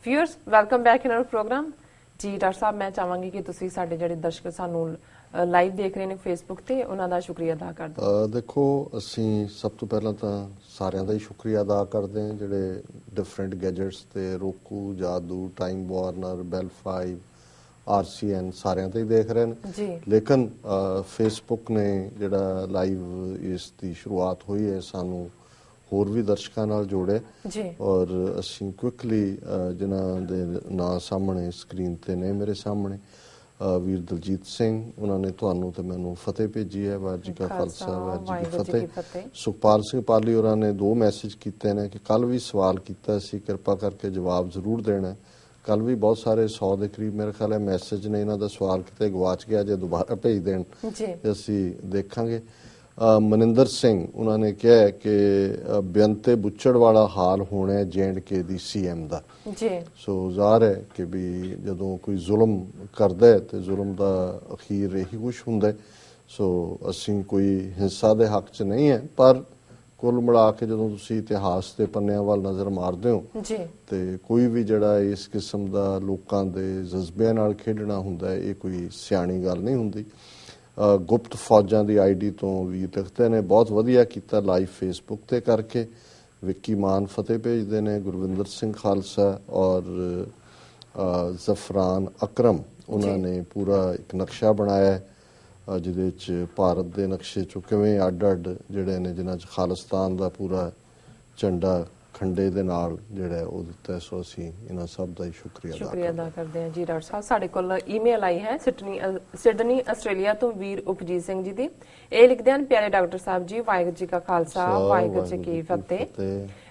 Viewers welcome back in our program जी। Doctor साहब मैं चाहांगी कि तुसी साडे ਜਿਹੜੇ ਦਰਸ਼ਕ ਸਾਨੂੰ ਲਾਈਵ ਦੇਖ ਰਹੇ ਨੇ ਫੇਸਬੁੱਕ ਤੇ ਉਹਨਾਂ ਦਾ ਸ਼ੁਕਰੀਆ ਅਦਾ ਕਰ ਦਿਓ। ਦੇਖੋ ਅਸੀਂ ਸਭ ਤੋਂ ਪਹਿਲਾਂ ਤਾਂ ਸਾਰਿਆਂ ਦਾ ਹੀ ਸ਼ੁਕਰੀਆ ਅਦਾ ਕਰਦੇ ਹਾਂ ਜਿਹੜੇ ਡਿਫਰੈਂਟ ਗੈਜਟਸ ਤੇ roku ਜਾਦੂ ਟਾਈਮ ਵਾਰਨਰ ਬੈਲ 5 RCN ਸਾਰਿਆਂ ਤੇ ਹੀ ਦੇਖ ਰਹੇ ਨੇ ਜੀ। ਲੇਕਿਨ ਫੇਸਬੁੱਕ ਨੇ ਜਿਹੜਾ ਲਾਈਵ ਇਸ ਦੀ ਸ਼ੁਰੂਆਤ ਹੋਈ ਹੈ ਸਾਨੂੰ ਹੋਰ ਵੀ ਦਰਸ਼ਕਾਂ ਨਾਲ ਜੋੜੇ ਜੀ ਔਰ ਅਸੀਂ ਕੁਇਕਲੀ ਜਿਨ੍ਹਾਂ ਦੇ ਨਾਂ ਸਾਹਮਣੇ ਸਕਰੀਨ ਤੇ ਨੇ ਮੇਰੇ ਸਾਹਮਣੇ ਵੀਰ ਦਲਜੀਤ ਸਿੰਘ ਉਹਨਾਂ ਨੇ ਤੁਹਾਨੂੰ ਤੇ ਮੈਨੂੰ ਫਤਿਹ ਭੇਜੀ ਹੈ। ਵਾਹਿਗੁਰੂ ਜੀ ਕਾ ਖਾਲਸਾ ਵਾਹਿਗੁਰੂ ਜੀ ਕੀ ਫਤਿਹ। ਸੁਖਪਾਲ ਸਿੰਘ ਪਾਲੀ ਹੋਰਾਂ ਨੇ 2 ਮੈਸੇਜ ਕੀਤੇ ਨੇ ਕਿ ਕੱਲ ਵੀ ਸਵਾਲ ਕੀਤਾ ਸੀ, ਕਿਰਪਾ ਕਰਕੇ ਜਵਾਬ ਜ਼ਰੂਰ ਦੇਣਾ। ਕੱਲ ਵੀ ਬਹੁਤ ਸਾਰੇ 100 ਦੇ ਕਰੀਬ ਮੇਰੇ ਖਿਆਲ ਹੈ ਮੈਸੇਜ ਨੇ, ਇਹਨਾਂ ਦਾ ਸਵਾਲ ਕਿਤੇ ਗਵਾਚ ਗਿਆ, ਜੇ ਦੁਬਾਰਾ ਭੇਜ ਦੇਣ ਤੇ ਅਸੀਂ ਦੇਖਾਂਗੇ। ਮਨਿੰਦਰ ਸਿੰਘ ਉਹਨਾਂ ਨੇ ਕਿਹਾ ਕਿ ਬੇਅੰਤੇ ਬੁੱਚੜ ਵਾਲਾ ਹਾਲ ਹੋਣਾ JNK ਦੀ CM ਦਾ ਜੀ। ਸੋ ਜ਼ਾਹਰ ਹੈ ਕਿ ਵੀ ਜਦੋਂ ਕੋਈ ਜ਼ੁਲਮ ਕਰਦਾ ਹੈ ਤੇ ਜ਼ੁਲਮ ਦਾ ਅਖੀਰ ਇਹੀ ਕੁਛ ਹੁੰਦਾ। ਸੋ ਅਸੀਂ ਕੋਈ ਹਿੰਸਾ ਦੇ ਹੱਕ 'ਚ ਨਹੀਂ ਹੈ, ਪਰ ਕੁੱਲ ਮਿਲਾ ਕੇ ਜਦੋਂ ਤੁਸੀਂ ਇਤਿਹਾਸ ਦੇ ਪੰਨਿਆਂ ਵੱਲ ਨਜ਼ਰ ਮਾਰਦੇ ਹੋ ਤੇ ਕੋਈ ਵੀ ਜਿਹੜਾ ਇਸ ਕਿਸਮ ਦਾ ਲੋਕਾਂ ਦੇ ਜਜ਼ਬਿਆਂ ਨਾਲ ਖੇਡਣਾ ਹੁੰਦਾ ਇਹ ਕੋਈ ਸਿਆਣੀ ਗੱਲ ਨਹੀਂ ਹੁੰਦੀ। ਗੁਪਤ ਫੌਜਾਂ ਦੀ ID ਤੋਂ ਵੀ ਲਿਖਦੇ ਨੇ ਬਹੁਤ ਵਧੀਆ ਕੀਤਾ ਲਾਈਵ ਫੇਸਬੁੱਕ ਤੇ ਕਰਕੇ। ਵਿੱਕੀ ਮਾਨ ਫਤਿਹ ਭੇਜਦੇ ਨੇ, ਗੁਰਵਿੰਦਰ ਸਿੰਘ ਖਾਲਸਾ ਔਰ ਜ਼ਫਰਾਨ ਅਕਰਮ ਉਹਨਾਂ ਨੇ ਪੂਰਾ ਇੱਕ ਨਕਸ਼ਾ ਬਣਾਇਆ ਜਿਹਦੇ 'ਚ ਭਾਰਤ ਦੇ ਨਕਸ਼ੇ 'ਚੋਂ ਕਿਵੇਂ ਅੱਡ-ਅੱਡ ਜਿਹੜੇ ਨੇ ਜਿਨ੍ਹਾਂ 'ਚ ਖਾਲਿਸਤਾਨ ਦਾ ਪੂਰਾ ਝੰਡਾ ਖੰਡੇ ਦੇ ਨਾਲ ਜਿਹੜਾ ਉਹ ਦਿੱਤਾ। ਸੋ ਅਸੀਂ ਇਹਨਾਂ ਸਭ ਦਾ ਹੀ ਸ਼ੁਕਰੀਆ ਅਦਾ ਕਰਦੇ ਹਾਂ ਜੀ। ਡਾਕਟਰ ਸਾਹਿਬ ਸਾਡੇ ਕੋਲ ਈਮੇਲ ਆਈ ਹੈ ਸਿਡਨੀ ਆਸਟ੍ਰੇਲੀਆ ਤੋਂ ਵੀਰ ਉਪਜੀਤ ਸਿੰਘ ਜੀ ਦੀ। ਇਹ ਲਿਖਦੇ ਹਨ, ਪਿਆਰੇ ਡਾਕਟਰ ਸਾਹਿਬ ਜੀ ਵਾਹਿਗੁਰੂ ਜੀ ਕਾ ਖਾਲਸਾ ਵਾਹਿਗੁਰੂ ਜੀ ਕੀ ਫਤਿਹ।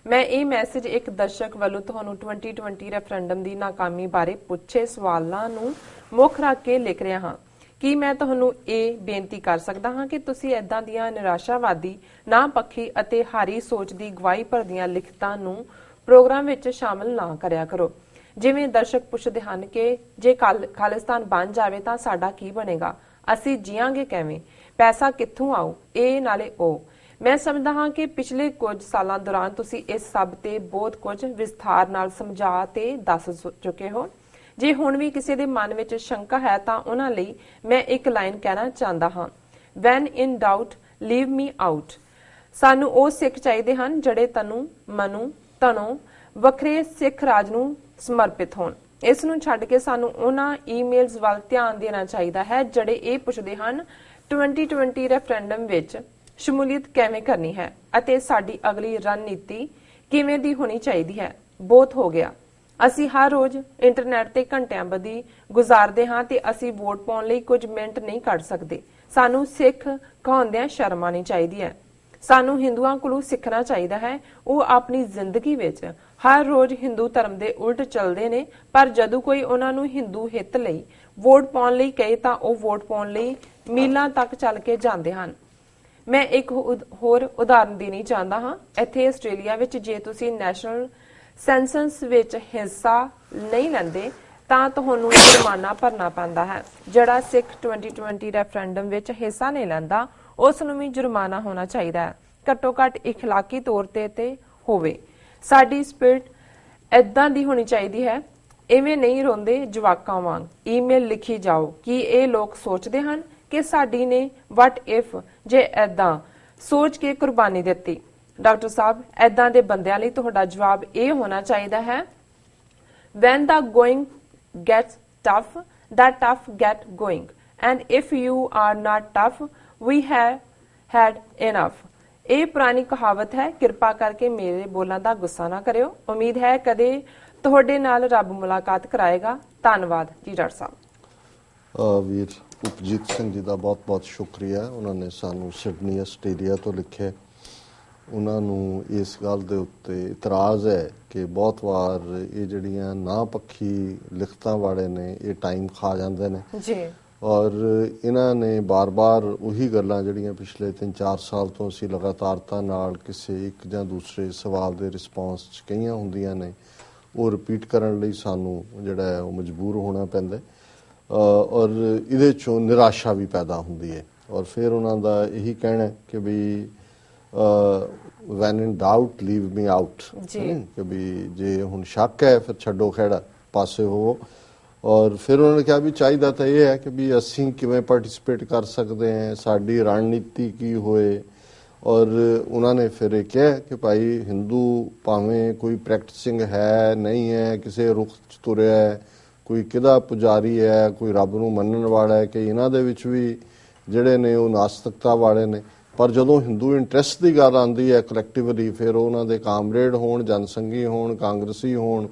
ਮੈਂ ਇਹ ਮੈਸੇਜ ਇੱਕ ਦਰਸ਼ਕ ਵੱਲੋਂ ਤੁਹਾਨੂੰ 2020 ਰੈਫਰੈਂਡਮ ਦੀ ਨਾਕਾਮੀ ਬਾਰੇ ਪੁੱਛੇ ਸਵਾਲਾਂ ਨੂੰ ਮੁੱਖ ਰੱਖ ਕੇ ਲਿਖ ਰਿਹਾ ਹਾਂ। ਕੀ ਮੈਂ ਤੁਹਾਨੂੰ ਇਹ ਬੇਨਤੀ ਕਰ ਸਕਦਾ ਹਾਂ ਕਿ ਤੁਸੀਂ ਏਦਾਂ ਦੀਆਂ ਨਿਰਾਸ਼ਾਵਾਦੀ, ਨਾਪੱਖੀ ਅਤੇ ਹਾਰੀ ਸੋਚ ਦੀ ਗਵਾਹੀ ਭਰਦੀਆਂ ਲਿਖਤਾਂ ਨੂੰ ਪ੍ਰੋਗਰਾਮ ਵਿੱਚ ਸ਼ਾਮਲ ਨਾ ਕਰਿਆ ਕਰੋ। ਜਿਵੇਂ ਦਰਸ਼ਕ ਪੁੱਛਦੇ ਹਨ ਕਿ ਜੇ ਖਾਲਿਸਤਾਨ ਬਣ ਜਾਵੇ ਤਾਂ ਸਾਡਾ ਕੀ ਬਣੇਗਾ, ਅਸੀਂ ਜੀਵਾਂਗੇ ਕਿਵੇਂ, ਪੈਸਾ ਕਿੱਥੋਂ ਆਊ, ਇਹ ਨਾਲੇ ਉਹ। ਮੈਂ ਸਮਝਦਾ ਹਾਂ ਕਿ ਪਿਛਲੇ ਕੁਝ ਸਾਲਾਂ ਦੌਰਾਨ ਤੁਸੀਂ ਇਸ ਸਭ ਤੇ ਬਹੁਤ ਕੁਝ ਵਿਸਥਾਰ ਨਾਲ ਸਮਝਾ ਤੇ ਦੱਸ ਚੁੱਕੇ ਹੋ। ਜੇ ਹੁਣ ਵੀ ਕਿਸੇ ਦੇ ਮਨ ਵਿੱਚ ਸ਼ੰਕਾ ਹੈ ਤਾਂ ਉਹਨਾਂ ਲਈ ਮੈਂ ਇੱਕ ਲਾਈਨ ਕਹਿਣਾ ਚਾਹੁੰਦਾ ਹਾਂ, ਵੈਨ ਇਨ ਡਾਊਟ ਲੀਵ ਮੀ ਆਊਟ। ਸਾਨੂੰ ਉਹ ਸਿੱਖ ਚਾਹੀਦੇ ਹਨ ਜਿਹੜੇ ਤਨੋਂ ਵੱਖਰੇ ਸਿੱਖ ਰਾਜ ਨੂੰ ਸਮਰਪਿਤ ਹੋਣ। ਇਸ ਨੂੰ ਛੱਡ ਕੇ ਸਾਨੂੰ ਉਹਨਾਂ ਈਮੇਲਸ ਵੱਲ ਧਿਆਨ ਦੇਣਾ ਚਾਹੀਦਾ ਹੈ ਜਿਹੜੇ ਇਹ ਪੁੱਛਦੇ ਹਨ 2020 ਰੈਫਰੈਂਡਮ ਵਿੱਚ ਸ਼ਮੂਲੀਅਤ ਕਿਵੇਂ ਕਰਨੀ ਹੈ ਅਤੇ ਸਾਡੀ ਅਗਲੀ ਰਣਨੀਤੀ ਕਿਵੇਂ ਦੀ ਹੋਣੀ ਚਾਹੀਦੀ ਹੈ। ਬਹੁਤ ਹੋ ਗਿਆ, ਅਸੀਂ ਹਰ ਰੋਜ਼ ਇੰਟਰਨੈਟ ਤੇ ਘੰਟਿਆਂ ਬੱਧੀ ਗੁਜ਼ਾਰਦੇ ਹਾਂ ਤੇ ਅਸੀਂ ਵੋਟ ਪਾਉਣ ਲਈ ਕੁਝ ਮਿੰਟ ਨਹੀਂ ਕੱਢ ਸਕਦੇ। ਸਾਨੂੰ ਸਿੱਖ ਕਹਾਉਂਦਿਆਂ ਸ਼ਰਮ ਆਉਣੀ ਚਾਹੀਦੀ ਹੈ। ਸਾਨੂੰ ਹਿੰਦੂਆਂ ਕੋਲੋਂ ਸਿੱਖਣਾ ਚਾਹੀਦਾ ਹੈ। ਉਹ ਆਪਣੀ ਜ਼ਿੰਦਗੀ ਵਿੱਚ ਹਰ ਰੋਜ਼ ਹਿੰਦੂ ਧਰਮ ਦੇ ਉਲਟ ਚੱਲਦੇ ਨੇ, ਪਰ ਜਦੋਂ ਕੋਈ ਉਹਨਾਂ ਨੂੰ ਹਿੰਦੂ ਹਿੱਤ ਲਈ ਵੋਟ ਪਾਉਣ ਲਈ ਕਹੇ ਤਾਂ ਉਹ ਵੋਟ ਪਾਉਣ ਲਈ ਮੀਲਾਂ ਤੱਕ ਚੱਲ ਕੇ ਜਾਂਦੇ ਹਨ। ਮੈਂ ਇੱਕ ਹੋਰ ਉਦਾਹਰਨ ਦੇਣੀ ਚਾਹੁੰਦਾ ਹਾਂ। ਇੱਥੇ ਆਸਟ੍ਰੇਲੀਆ ਵਿੱਚ ਜੇ ਤੁਸੀਂ ਨੈਸ਼ਨਲ ਸੈਂਸਸ ਵਿੱਚ ਹਿੱਸਾ ਨਹੀਂ ਲੈਂਦੇ ਤਾਂ ਤੁਹਾਨੂੰ ਜੁਰਮਾਨਾ ਭਰਨਾ ਪੈਂਦਾ ਹੈ। ਜਿਹੜਾ ਸਿੱਖ 2020 ਰੈਫਰੈਂਡਮ ਵਿੱਚ ਹਿੱਸਾ ਨਹੀਂ ਲੈਂਦਾ ਉਸ ਨੂੰ ਵੀ ਜੁਰਮਾਨਾ ਹੋਣਾ ਚਾਹੀਦਾ ਹੈ, ਘੱਟੋ ਘੱਟ ਇਖਲਾਕੀ ਤੌਰ ਤੇ ਹੋਵੇ। ਸਾਡੀ ਸਪਿਰਿਟ ਏਦਾਂ ਦੀ ਹੋਣੀ ਚਾਹੀਦੀ ਹੈ, ਇਵੇਂ ਨਹੀਂ ਰੋਂਦੇ ਜਵਾਕਾਂ ਵਾਂਗ ਈਮੇਲ ਲਿਖੀ ਜਾਓ। ਕੀ ਇਹ ਲੋਕ ਸੋਚਦੇ ਹਨ ਕਿ ਸਾਡੀ ਨੇ ਵਟ ਇਫ ਜੇ ਏਦਾਂ ਸੋਚ ਕੇ ਕੁਰਬਾਨੀ ਦਿੱਤੀ? ਡਾਕਟਰ ਸਾਹਿਬ ਏਦਾਂ ਦੇ ਬੰਦਿਆਂ ਲਈ ਤੁਹਾਡਾ ਜਵਾਬ ਇਹ ਹੋਣਾ ਚਾਹੀਦਾ ਹੈ, when the going gets tough the tough get going and if you are not tough we have had enough। ਇਹ ਪੁਰਾਣੀ ਕਹਾਵਤ ਹੈ। ਕਿਰਪਾ ਕਰਕੇ ਮੇਰੇ ਬੋਲਾਂ ਦਾ ਗੁੱਸਾ ਨਾ ਕਰਿਓ। ਉਮੀਦ ਹੈ ਕਦੇ ਤੁਹਾਡੇ ਨਾਲ ਰੱਬ ਮੁਲਾਕਾਤ ਕਰਾਏਗਾ। ਧੰਨਵਾਦ ਜੀ ਡਾਕਟਰ ਸਾਹਿਬ। ਵੀਰ ਉਪਜੀਤ ਸਿੰਘ ਜੀ ਦਾ ਬਹੁਤ ਬਹੁਤ ਸ਼ੁਕਰੀਆ। ਉਹਨਾਂ ਨੇ ਸਾਨੂੰ ਸਿਡਨੀ ਆਸਟ੍ਰੇਲੀਆ ਤੋਂ ਲਿਖਿਆ। ਉਹਨਾਂ ਨੂੰ ਇਸ ਗੱਲ ਦੇ ਉੱਤੇ ਇਤਰਾਜ਼ ਹੈ ਕਿ ਬਹੁਤ ਵਾਰ ਇਹ ਜਿਹੜੀਆਂ ਨਾਪੱਖੀ ਲਿਖਤਾਂ ਵਾਲੇ ਨੇ ਇਹ ਟਾਈਮ ਖਾ ਜਾਂਦੇ ਨੇ ਜੀ ਔਰ ਇਹਨਾਂ ਨੇ ਬਾਰ-ਬਾਰ ਉਹੀ ਗੱਲਾਂ ਜਿਹੜੀਆਂ ਪਿਛਲੇ 3-4 ਸਾਲ ਤੋਂ ਅਸੀਂ ਲਗਾਤਾਰਤਾ ਨਾਲ ਕਿਸੇ ਇੱਕ ਜਾਂ ਦੂਸਰੇ ਸਵਾਲ ਦੇ ਰਿਸਪੌਂਸ 'ਚ ਕਹੀਆਂ ਹੁੰਦੀਆਂ ਨੇ ਉਹ ਰਿਪੀਟ ਕਰਨ ਲਈ ਸਾਨੂੰ ਜਿਹੜਾ ਹੈ ਉਹ ਮਜਬੂਰ ਹੋਣਾ ਪੈਂਦਾ ਔਰ ਇਹਦੇ 'ਚੋਂ ਨਿਰਾਸ਼ਾ ਵੀ ਪੈਦਾ ਹੁੰਦੀ ਹੈ। ਔਰ ਫਿਰ ਉਹਨਾਂ ਦਾ ਇਹੀ ਕਹਿਣਾ ਕਿ ਵੀ ਵੈਨ ਇਨ ਡਾਊਟ ਲੀਵ ਮੀ ਆਊਟ, ਕਿ ਵੀ ਜੇ ਹੁਣ ਸ਼ੱਕ ਹੈ ਫਿਰ ਛੱਡੋ ਖਹਿੜਾ, ਪਾਸੇ ਹੋਵੋ। ਔਰ ਫਿਰ ਉਹਨਾਂ ਨੇ ਕਿਹਾ ਵੀ ਚਾਹੀਦਾ ਤਾਂ ਇਹ ਹੈ ਕਿ ਵੀ ਅਸੀਂ ਕਿਵੇਂ ਪਾਰਟਿਸਿਪੇਟ ਕਰ ਸਕਦੇ ਹਾਂ, ਸਾਡੀ ਰਣਨੀਤੀ ਕੀ ਹੋਏ। ਔਰ ਉਹਨਾਂ ਨੇ ਫਿਰ ਇਹ ਕਿਹਾ ਕਿ ਭਾਈ ਹਿੰਦੂ ਭਾਵੇਂ ਕੋਈ ਪ੍ਰੈਕਟਿਸਿੰਗ ਹੈ ਨਹੀਂ ਹੈ, ਕਿਸੇ ਰੁਖ 'ਚ ਤੁਰਿਆ ਹੈ, ਕੋਈ ਕਿਹਦਾ ਪੁਜਾਰੀ ਹੈ, ਕੋਈ ਰੱਬ ਨੂੰ ਮੰਨਣ ਵਾਲਾ ਹੈ, ਕਿ ਇਹਨਾਂ ਦੇ ਵਿੱਚ ਵੀ ਜਿਹੜੇ ਨੇ ਉਹ ਨਾਸਤਿਕਤਾ ਵਾਲੇ ਨੇ। ਪਰ ਜਦੋਂ ਹਿੰਦੂ ਇੰਟਰਸਟ ਦੀ ਗੱਲ ਆਉਂਦੀ ਹੈ ਕਲੈਕਟਿਵਲੀ, ਫਿਰ ਉਹਨਾਂ ਦੇ ਕਾਮਰੇਡ ਹੋਣ, ਜਨਸੰਘੀ ਹੋਣ, ਕਾਂਗਰਸੀ ਹੋਣ,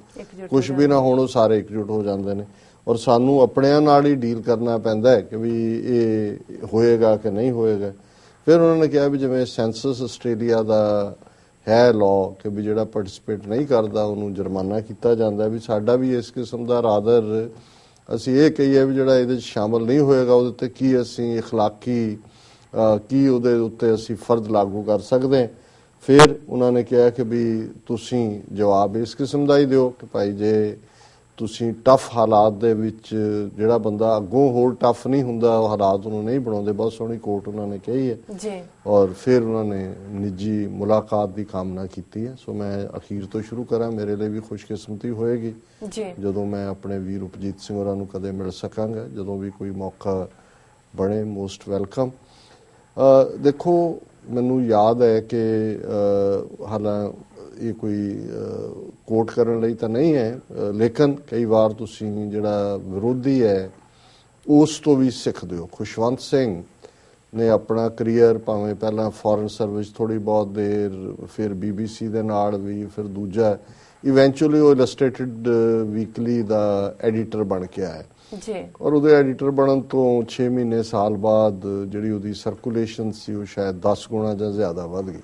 ਕੁਝ ਵੀ ਨਾ ਹੋਣ, ਉਹ ਸਾਰੇ ਇਕਜੁੱਟ ਹੋ ਜਾਂਦੇ ਨੇ। ਔਰ ਸਾਨੂੰ ਆਪਣਿਆਂ ਨਾਲ ਹੀ ਡੀਲ ਕਰਨਾ ਪੈਂਦਾ ਹੈ ਕਿ ਵੀ ਇਹ ਹੋਏਗਾ ਕਿ ਨਹੀਂ ਹੋਏਗਾ। ਫਿਰ ਉਹਨਾਂ ਨੇ ਕਿਹਾ ਵੀ ਜਿਵੇਂ ਸੈਂਸਸ ਆਸਟ੍ਰੇਲੀਆ ਦਾ ਹੈ ਲਾਅ ਕਿ ਵੀ ਜਿਹੜਾ ਪਾਰਟਿਸਿਪੇਟ ਨਹੀਂ ਕਰਦਾ ਉਹਨੂੰ ਜੁਰਮਾਨਾ ਕੀਤਾ ਜਾਂਦਾ, ਵੀ ਸਾਡਾ ਵੀ ਇਸ ਕਿਸਮ ਦਾ ਰਾਦਰ ਅਸੀਂ ਇਹ ਕਹੀਏ ਵੀ ਜਿਹੜਾ ਇਹਦੇ 'ਚ ਸ਼ਾਮਲ ਨਹੀਂ ਹੋਏਗਾ ਉਹਦੇ ਉੱਤੇ ਕੀ ਅਸੀਂ ਇਖਲਾਕੀ ਕੀ ਉਹਦੇ ਉੱਤੇ ਅਸੀਂ ਫਰਜ਼ ਲਾਗੂ ਕਰ ਸਕਦੇ ਹਾਂ। ਫਿਰ ਉਹਨਾਂ ਨੇ ਕਿਹਾ ਕਿ ਵੀ ਤੁਸੀਂ ਜਵਾਬ ਇਸ ਕਿਸਮ ਦਾ ਹੀ ਦਿਓ ਕਿ ਭਾਈ ਜੇ ਤੁਸੀਂ ਟਫ ਹਾਲਾਤ ਦੇ ਵਿੱਚ, ਜਿਹੜਾ ਬੰਦਾ ਅੱਗੋਂ ਹੋਰ ਟਫ ਨਹੀਂ ਹੁੰਦਾ ਉਹ ਹਾਲਾਤ ਉਹਨੂੰ ਨਹੀਂ ਬਣਾਉਂਦੇ। ਬਹੁਤ ਸੋਹਣੀ ਕੋਟ ਉਹਨਾਂ ਨੇ ਕਹੀ ਹੈ ਜੀ। ਔਰ ਫਿਰ ਉਹਨਾਂ ਨੇ ਨਿੱਜੀ ਮੁਲਾਕਾਤ ਦੀ ਕਾਮਨਾ ਕੀਤੀ ਹੈ। ਸੋ ਮੈਂ ਅਖੀਰ ਤੋਂ ਸ਼ੁਰੂ ਕਰਾਂ, ਮੇਰੇ ਲਈ ਵੀ ਖੁਸ਼ਕਿਸਮਤੀ ਹੋਏਗੀ ਜਦੋਂ ਮੈਂ ਆਪਣੇ ਵੀਰ ਉਪਜੀਤ ਸਿੰਘ ਹੋਰਾਂ ਨੂੰ ਕਦੇ ਮਿਲ ਸਕਾਂਗਾ, ਜਦੋਂ ਵੀ ਕੋਈ ਮੌਕਾ ਬਣੇ। Most welcome. ਦੇਖੋ ਮੈਨੂੰ ਯਾਦ ਹੈ ਕਿ ਹਾਲਾਂ ਇਹ ਕੋਈ ਕੋਟ ਕਰਨ ਲਈ ਤਾਂ ਨਹੀਂ ਹੈ, ਲੇਕਿਨ ਕਈ ਵਾਰ ਤੁਸੀਂ ਜਿਹੜਾ ਵਿਰੋਧੀ ਹੈ ਉਸ ਤੋਂ ਵੀ ਸਿੱਖਦੇ ਹੋ। ਖੁਸ਼ਵੰਤ ਸਿੰਘ ਨੇ ਆਪਣਾ ਕਰੀਅਰ ਭਾਵੇਂ ਪਹਿਲਾਂ ਫੋਰਨ ਸਰਵਿਸ ਥੋੜੀ ਬਹੁਤ ਦੇਰ, ਫਿਰ BBC ਦੇ ਨਾਲ ਵੀ, ਫਿਰ ਦੂਜਾ ਇਵੈਂਚੁਅਲੀ ਉਹ ਇਲਸਟ੍ਰੇਟਡ ਵੀਕਲੀ ਦਾ ਐਡੀਟਰ ਬਣ ਕੇ ਆਇਆ ਜੀ। ਔਰ ਉਹਦੇ ਐਡੀਟਰ ਬਣਨ ਤੋਂ 6 ਮਹੀਨੇ ਸਾਲ ਬਾਅਦ ਜਿਹੜੀ ਉਹਦੀ ਸਰਕੂਲੇਸ਼ਨ ਸੀ ਉਹ ਸ਼ਾਇਦ 10 ਗੁਣਾ ਜਾਂ ਜ਼ਿਆਦਾ ਵੱਧ ਗਈ।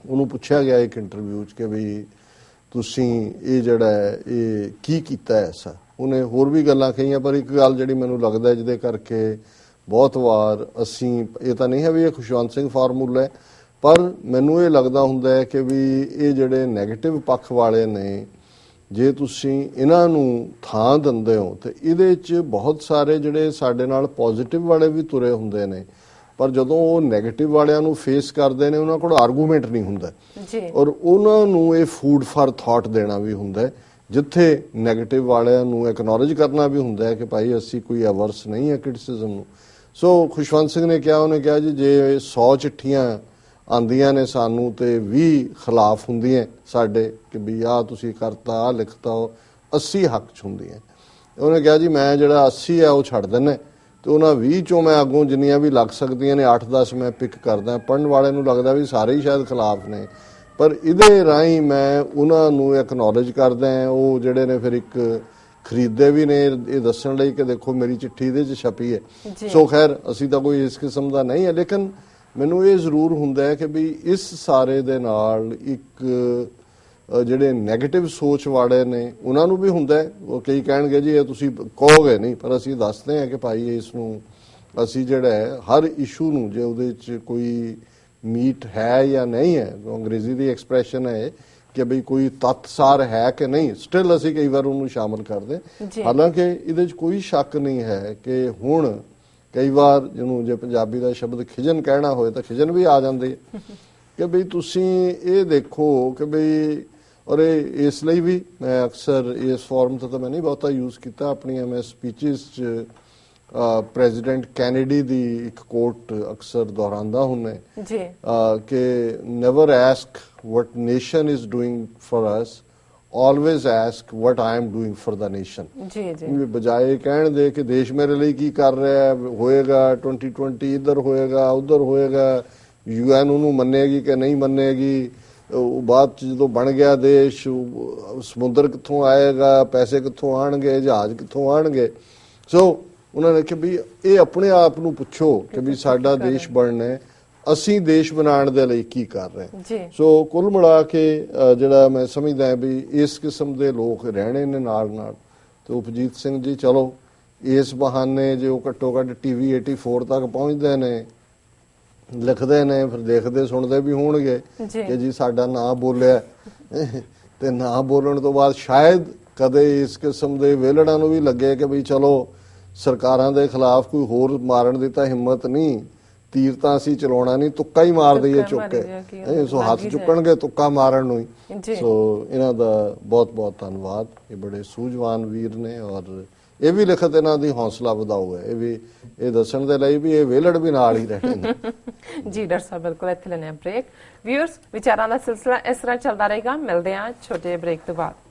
ਉਹਨੂੰ ਪੁੱਛਿਆ ਗਿਆ ਇੱਕ ਇੰਟਰਵਿਊ 'ਚ ਕਿ ਵੀ ਤੁਸੀਂ ਇਹ ਜਿਹੜਾ ਹੈ ਇਹ ਕੀ ਕੀਤਾ ਐਸਾ। ਉਹਨੇ ਹੋਰ ਵੀ ਗੱਲਾਂ ਕਹੀਆਂ, ਪਰ ਇੱਕ ਗੱਲ ਜਿਹੜੀ ਮੈਨੂੰ ਲੱਗਦਾ ਜਿਹਦੇ ਕਰਕੇ ਬਹੁਤ ਵਾਰ ਅਸੀਂ, ਇਹ ਤਾਂ ਨਹੀਂ ਹੈ ਵੀ ਇਹ ਖੁਸ਼ਵੰਤ ਸਿੰਘ ਫਾਰਮੂਲਾ ਹੈ, ਪਰ ਮੈਨੂੰ ਇਹ ਲੱਗਦਾ ਹੁੰਦਾ ਹੈ ਕਿ ਵੀ ਇਹ ਜਿਹੜੇ ਨੈਗੇਟਿਵ ਪੱਖ ਵਾਲੇ ਨੇ, ਜੇ ਤੁਸੀਂ ਇਹਨਾਂ ਨੂੰ ਥਾਂ ਦਿੰਦੇ ਹੋ ਤੇ ਇਹਦੇ 'ਚ ਬਹੁਤ ਸਾਰੇ ਜਿਹੜੇ ਸਾਡੇ ਨਾਲ ਪੋਜ਼ਿਟਿਵ ਵਾਲੇ ਵੀ ਤੁਰੇ ਹੁੰਦੇ ਨੇ, ਪਰ ਜਦੋਂ ਉਹ ਨੈਗੇਟਿਵ ਵਾਲਿਆਂ ਨੂੰ ਫੇਸ ਕਰਦੇ ਨੇ ਉਹਨਾਂ ਕੋਲ ਆਰਗੂਮੈਂਟ ਨਹੀਂ ਹੁੰਦਾ ਜੀ। ਔਰ ਉਹਨਾਂ ਨੂੰ ਇਹ ਫੂਡ ਫਾਰ ਥਾਟ ਦੇਣਾ ਵੀ ਹੁੰਦਾ ਹੈ, ਜਿੱਥੇ ਨੈਗੇਟਿਵ ਵਾਲਿਆਂ ਨੂੰ ਐਕਨੋਲਜ ਕਰਨਾ ਵੀ ਹੁੰਦਾ ਹੈ ਕਿ ਭਾਈ ਅਸੀਂ ਕੋਈ ਅਵਰਸ ਨਹੀਂ ਹੈ ਕ੍ਰਿਟਿਸਿਜ਼ਮ ਨੂੰ। ਸੋ ਖੁਸ਼ਵੰਤ ਸਿੰਘ ਨੇ ਕਿਹਾ, ਉਹਨੇ ਕਿਹਾ ਜੀ ਜੇ 100 ਚਿੱਠੀਆਂ ਆਉਂਦੀਆਂ ਨੇ ਸਾਨੂੰ ਤੇ 20 ਖਿਲਾਫ ਹੁੰਦੀਆਂ ਸਾਡੇ ਕਿ ਵੀ ਆਹ ਤੁਸੀਂ ਕਰਤਾ, ਆਹ ਲਿਖਤਾ, ਉਹ 80 ਹੱਕ 'ਚ ਹੁੰਦੀਆਂ। ਉਹਨੇ ਕਿਹਾ ਜੀ ਮੈਂ ਜਿਹੜਾ 80 ਹੈ ਉਹ ਛੱਡ ਦਿੰਦਾ ਤੇ ਉਹਨਾਂ 20 ਚੋਂ ਮੈਂ ਅੱਗੋਂ ਜਿੰਨੀਆਂ ਵੀ ਲੱਗ ਸਕਦੀਆਂ ਨੇ 8-10 ਮੈਂ ਪਿਕ ਕਰਦਾ। ਪੜ੍ਹਨ ਵਾਲੇ ਨੂੰ ਲੱਗਦਾ ਵੀ ਸਾਰੇ ਹੀ ਸ਼ਾਇਦ ਖਿਲਾਫ ਨੇ, ਪਰ ਇਹਦੇ ਰਾਹੀਂ ਮੈਂ ਉਹਨਾਂ ਨੂੰ ਐਕਨੋਲਜ ਕਰਦਾ। ਉਹ ਜਿਹੜੇ ਨੇ ਫਿਰ ਇੱਕ ਖਰੀਦਦੇ ਵੀ ਨੇ ਇਹ ਦੱਸਣ ਲਈ ਕਿ ਦੇਖੋ ਮੇਰੀ ਚਿੱਠੀ ਇਹਦੇ 'ਚ ਛਪੀ ਹੈ। ਸੋ ਖੈਰ ਅਸੀਂ ਤਾਂ ਕੋਈ ਇਸ ਕਿਸਮ ਦਾ ਨਹੀਂ ਹੈ, ਲੇਕਿਨ ਮੈਨੂੰ ਇਹ ਜ਼ਰੂਰ ਹੁੰਦਾ ਹੈ ਕਿ ਵੀ ਇਸ ਸਾਰੇ ਦੇ ਨਾਲ ਇੱਕ ਜਿਹੜੇ ਨੈਗੇਟਿਵ ਸੋਚ ਵਾਲੇ ਨੇ ਉਹਨਾਂ ਨੂੰ ਵੀ ਹੁੰਦਾ ਹੈ। ਉਹ ਕਈ ਕਹਿਣਗੇ ਜੀ ਇਹ ਤੁਸੀਂ ਕਹੋਗੇ ਨਹੀਂ, ਪਰ ਅਸੀਂ ਦੱਸਦੇ ਹਾਂ ਕਿ ਭਾਈ ਇਸ ਨੂੰ ਅਸੀਂ ਜਿਹੜਾ ਹੈ ਹਰ ਇਸ਼ੂ ਨੂੰ, ਜੇ ਉਹਦੇ 'ਚ ਕੋਈ ਮੀਟ ਹੈ ਜਾਂ ਨਹੀਂ ਹੈ, ਅੰਗਰੇਜ਼ੀ ਦੀ ਐਕਸਪ੍ਰੈਸ਼ਨ ਹੈ ਕਿ ਬਈ ਕੋਈ ਤੱਤਸਾਰ ਹੈ ਕਿ ਨਹੀਂ, ਸਟਿਲ ਅਸੀਂ ਕਈ ਵਾਰ ਉਹਨੂੰ ਸ਼ਾਮਲ ਕਰਦੇ। ਹਾਲਾਂਕਿ ਇਹਦੇ 'ਚ ਕੋਈ ਸ਼ੱਕ ਨਹੀਂ ਹੈ ਕਿ ਹੁਣ ਕਈ ਵਾਰ ਜਿਹਨੂੰ ਜੇ ਪੰਜਾਬੀ ਦਾ ਸ਼ਬਦ ਖਿਜਨ ਕਹਿਣਾ ਹੋਏ ਤਾਂ ਖਿਜਨ ਵੀ ਆ ਜਾਂਦੀ ਹੈ ਕਿ ਬਈ ਤੁਸੀਂ ਇਹ ਦੇਖੋ ਕਿ ਬਈ, ਔਰ ਇਸ ਲਈ ਵੀ ਮੈਂ ਅਕਸਰ ਇਸ ਫੋਰਮ ਤੇ ਤਾਂ ਮੈਂ ਨਹੀਂ ਬਹੁਤਾ ਯੂਜ਼ ਕੀਤਾ, ਆਪਣੀਆਂ ਮੈਂ ਸਪੀਚਿਸ 'ਚ ਪ੍ਰੈਜ਼ੀਡੈਂਟ ਕੈਨੇਡੀ ਦੀ ਇੱਕ ਕੋਟ ਅਕਸਰ ਦੁਹਰਾਉਂਦਾ ਹੁੰਦਾ ਕਿ never ਐਸਕ what nation is doing for us, always ask what I am doing for the nation। ਬਜਾਏ ਕਹਿਣ ਦੇ ਕਿ ਦੇਸ਼ ਮੇਰੇ ਲਈ ਕੀ ਕਰ ਰਿਹਾ ਹੈ, ਹੋਏਗਾ 2020 ਇੱਧਰ ਹੋਏਗਾ ਉੱਧਰ ਹੋਏਗਾ, UN ਉਹਨੂੰ ਮੰਨੇਗੀ ਕਿ ਨਹੀਂ ਮੰਨੇਗੀ, ਉਹ ਬਾਅਦ ਚ ਜਦੋਂ ਬਣ ਗਿਆ ਦੇਸ਼ ਸਮੁੰਦਰ ਕਿੱਥੋਂ ਆਏਗਾ, ਪੈਸੇ ਕਿੱਥੋਂ ਆਣਗੇ, ਜਹਾਜ਼ ਕਿੱਥੋਂ ਆਣਗੇ। ਸੋ ਉਹਨਾਂ ਨੇ ਕਿ ਵੀ ਇਹ ਆਪਣੇ ਆਪ ਨੂੰ ਪੁੱਛੋ ਕਿ ਵੀ ਸਾਡਾ ਦੇਸ਼ ਬਣਨਾ, ਅਸੀਂ ਦੇਸ਼ ਬਣਾਉਣ ਦੇ ਲਈ ਕੀ ਕਰ ਰਹੇ। ਸੋ ਕੁੱਲ ਮਿਲਾ ਕੇ ਜਿਹੜਾ ਮੈਂ ਸਮਝਦਾ ਵੀ ਇਸ ਕਿਸਮ ਦੇ ਲੋਕ ਰਹਿਣੇ ਨੇ ਨਾਲ ਨਾਲ, ਤੇ ਉਪਜੀਤ ਸਿੰਘ ਜੀ ਚਲੋ ਇਸ ਬਹਾਨੇ ਜੇ ਉਹ ਘੱਟੋ ਘੱਟ TV 84 ਤੱਕ ਪਹੁੰਚਦੇ ਨੇ, ਲਿਖਦੇ ਨੇ, ਫਿਰ ਦੇਖਦੇ ਸੁਣਦੇ ਵੀ ਹੋਣਗੇ ਕਿ ਜੀ ਸਾਡਾ ਨਾਂ ਬੋਲਿਆ ਤੇ ਨਾਂ ਬੋਲਣ ਤੋਂ ਬਾਅਦ ਸ਼ਾਇਦ ਕਦੇ ਇਸ ਕਿਸਮ ਦੇ ਵਿਹਲੜਾਂ ਨੂੰ ਵੀ ਲੱਗੇ ਕਿ ਵੀ ਚਲੋ ਸਰਕਾਰਾਂ ਦੇ ਖਿਲਾਫ ਕੋਈ ਹੋਰ ਮਾਰਨ ਦੀ ਤਾਂ ਹਿੰਮਤ ਨਹੀਂ, ਤੀਰ ਤਾਂ ਅਸੀਂ ਚਲਾਉਣਾ ਨਹੀਂ, ਤੁੱਕਾ ਹੀ ਮਾਰ ਦਈਏ ਚੁੱਕ ਕੇ, ਸੋ ਹੱਥ ਚੁੱਕਣਗੇ ਤੁੱਕਾ ਮਾਰਨ ਨੂੰ ਹੀ। ਸੋ ਇਹਨਾਂ ਦਾ ਬਹੁਤ ਬਹੁਤ ਧੰਨਵਾਦ। ਇਹ ਬੜੇ ਸੂਝਵਾਨ ਵੀਰ ਨੇ ਔਰ ਇਹ ਵੀ ਲਿਖਤ ਇਹਨਾਂ ਦੀ ਹੌਸਲਾ ਵਧਾਊ ਹੈ, ਇਹ ਵੀ ਇਹ ਦੱਸਣ ਦੇ ਲਈ ਵੀ ਇਹ ਵੇਲੜ ਵੀ ਨਾਲ ਹੀ ਰਹੇ ਨੇ। ਜੀ ਡਾਕਟਰ ਸਾਹਿਬ, ਬਿਲਕੁਲ। ਇੱਥੇ ਲੈਣੇ ਬ੍ਰੇਕ। ਵਿਊਅਰਸ, ਵਿਚਾਰਾਂ ਦਾ ਸਿਲਸਿਲਾ ਇਸ ਤਰ੍ਹਾਂ ਚੱਲਦਾ ਰਹੇਗਾ। ਮਿਲਦੇ ਹਾਂ ਛੋਟੇ ਬ੍ਰੇਕ ਤੋਂ ਬਾਅਦ।